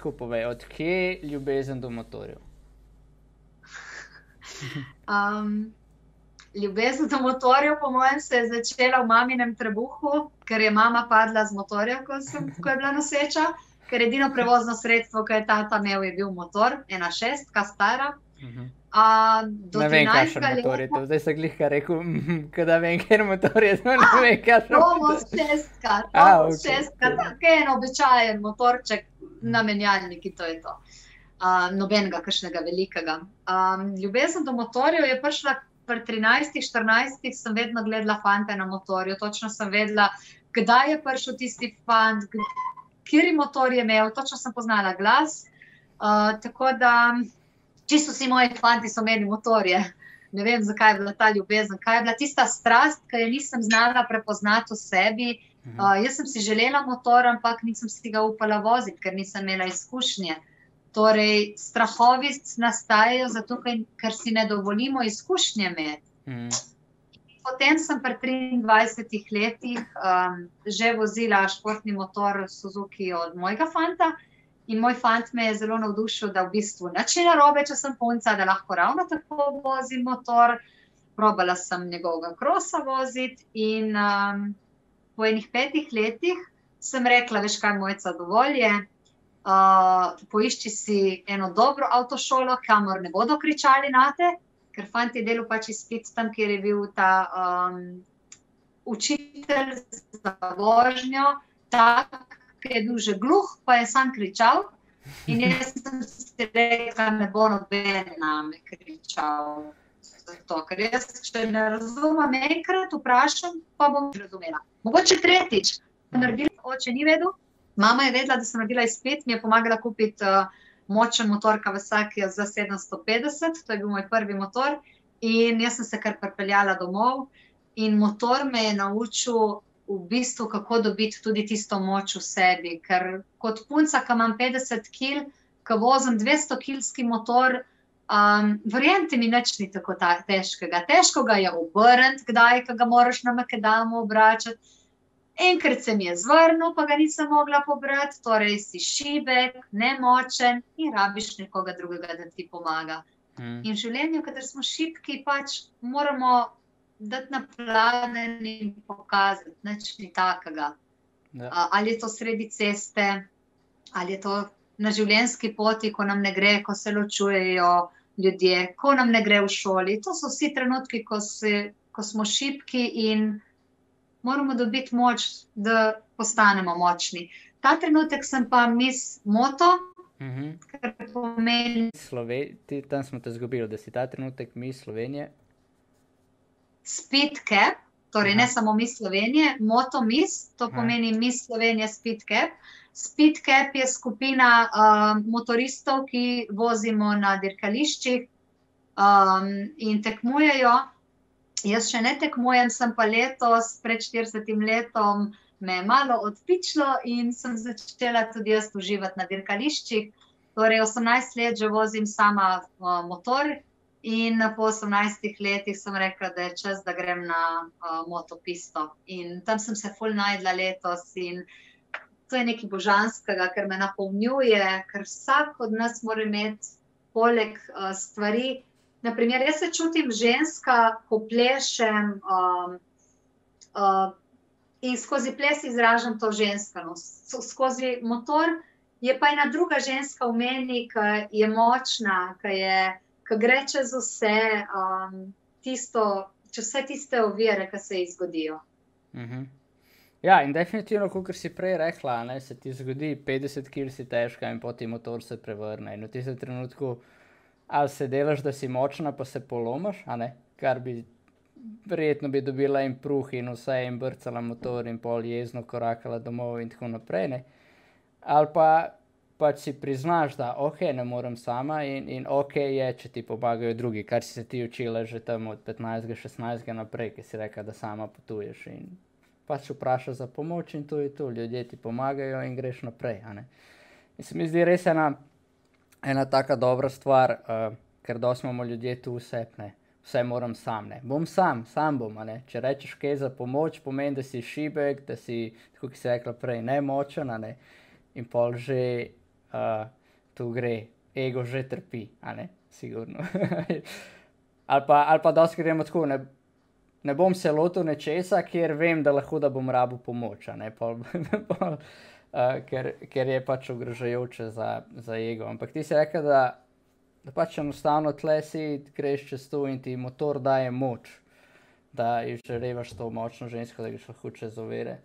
tako povej, od kje ljubezen do motorjev? Ljubezen do motorjev, po mojem, se je začela v maminem trebuhu, ker je mama padla z motorja, ko je bila noseča, ker edino prevozno sredstvo, ki je tata imel, je bil motor, 1.6 stara. Do Ne vem, kakšen 13. motor je leta to. Zdaj se glihka rekel, kada vem, kjer motor je to, ne vem, kakšen motor. Tomos 6, tako je en običajen motorček na menjalniki, to je to. Nobenega kakšnega velikega. Ljubezen do motorjev je prišla pri 13-14, sem vedno gledala fante na motorju, točno sem vedela, kdaj je prišel tisti fant, kateri motor je imel, točno sem poznala glas, tako da čisto vsi moji fanti so imeli motorje. Ne vem, zakaj je bila ta ljubezen, kaj je bila tista strast, ki je nisem znala prepoznati v sebi. Jaz sem si želela motor, ampak nisem si ga upala voziti, ker nisem imela izkušnje. Torej, strahovi nastajajo zato, ker si ne dovolimo izkušnje imeti. Potem sem pri 23 letih že vozila športni motor Suzuki od mojega fanta in moj fant me je zelo navdušil, da v bistvu nič ni narobe, če sem punca, da lahko ravno tako vozim motor. Probala sem njegovega krosa voziti in po enih 5 letih sem rekla, veš kaj, Mojca, dovolj je, poišči si eno dobro avtošolo, kamor ne bodo kričali nate, ker fant je delal pač izpit tam, kjer je bil ta učitelj za vožnjo, tak, ki je bil že gluh, pa je sam kričal in jaz sem si rekla, ne bo noben name kričal. Zato, ker jaz, če ne razumem enkrat, vprašam, pa bom razumela. Mogoče tretjič, oče ni vedel, mama je vedela, da sem naredila izpit, mi je pomagala kupiti močen motor Kawasaki za 750, to je bil moj prvi motor in jaz sem se kar pripeljala domov in motor me je naučil v bistvu, kako dobiti tudi tisto moč v sebi, ker kot punca, ki imam 50 kil, ki vozim 200-kilski motor, verjemite mi, nič ni tako težkega. Težko ga je obrniti, kdaj, ko ga moraš na makadamu obračati. Enkrat se mi je zvrnil, pa ga nisem mogla pobrati, torej si šibek, nemočen in rabiš nekoga drugega, da ti pomaga. In v življenju, kadar smo šibki, pač moramo dati na pladen in pokazati, nič ni takega. Ali je to sredi ceste, ali je to na življenjski poti, ko nam ne gre, ko se ločujejo ljudje, ko nam ne gre v šoli. To so vsi trenutki, ko smo šibki in moramo dobiti moč, da postanemo močni. Ta trenutek sem pa Miss Moto, kar pomeni... Tam smo te zgubili, da si ta trenutek Miss Slovenije. Speed Cap, torej ne samo Miss Slovenije, Moto Miss, to pomeni Miss Slovenije Speed Cap. Speed Cap je skupina motoristov, ki vozimo na dirkališčih in tekmujejo. Jaz še ne tekmujem, sem pa letos, pred 40 letom, me je malo odpičilo in sem začela tudi jaz uživati na dirkališčih. Torej, 18 let že vozim sama motor in po 18 letih sem rekla, da je čas, da grem na motopisto. In tam sem se ful najdla letos in to je nekaj božanskega, ker me napolnjuje, ker vsak od nas mora imeti poleg stvari. Naprimer, jaz se čutim ženska, ko plešem in skozi ples izražam to ženskanost. Skozi motor je pa ena druga ženska v meni, ki je močna, ki gre čez vse, čez vse tiste ovire, ki se ji zgodijo. Ja, in definitivno, kakor si prej rekla, se ti zgodi 50 kil si težka in potem motor se prevrne. In v tistem trenutku ali se delaš, da si močna, pa se polomaš, kar bi verjetno bi dobila in pruh in vse in brcala motor in pol jezno korakala domov in tako naprej, Ali pa pač si priznaš, da ne morem sama in je, če ti pomagajo drugi, kar si se ti učila že tam od 15-16 naprej, ki si rekla, da sama potuješ in pač vprašaš za pomoč in to je to, ljudje ti pomagajo in greš naprej, In se mi zdi res ena taka dobra stvar, ker dosti imamo ljudje tu vse moram sam, Bom sam bom, Če rečeš kaj za pomoč, pomeni, da si šibek, da si, tako ki si rekla prej, nemočen, In pol že tu gre, ego že trpi, a ne, sigurno. ali pa dosti gremo tako, ne bom se lotil nečesa, kjer vem, da lahko da bom rabil pomoč, a ne, ker je pač ogrožajoče za ego. Ampak ti si rekel, da pač enostavno tle si greš čez to in ti motor daje moč, da izžarevaš to močno žensko, da greš lahko čez ovire.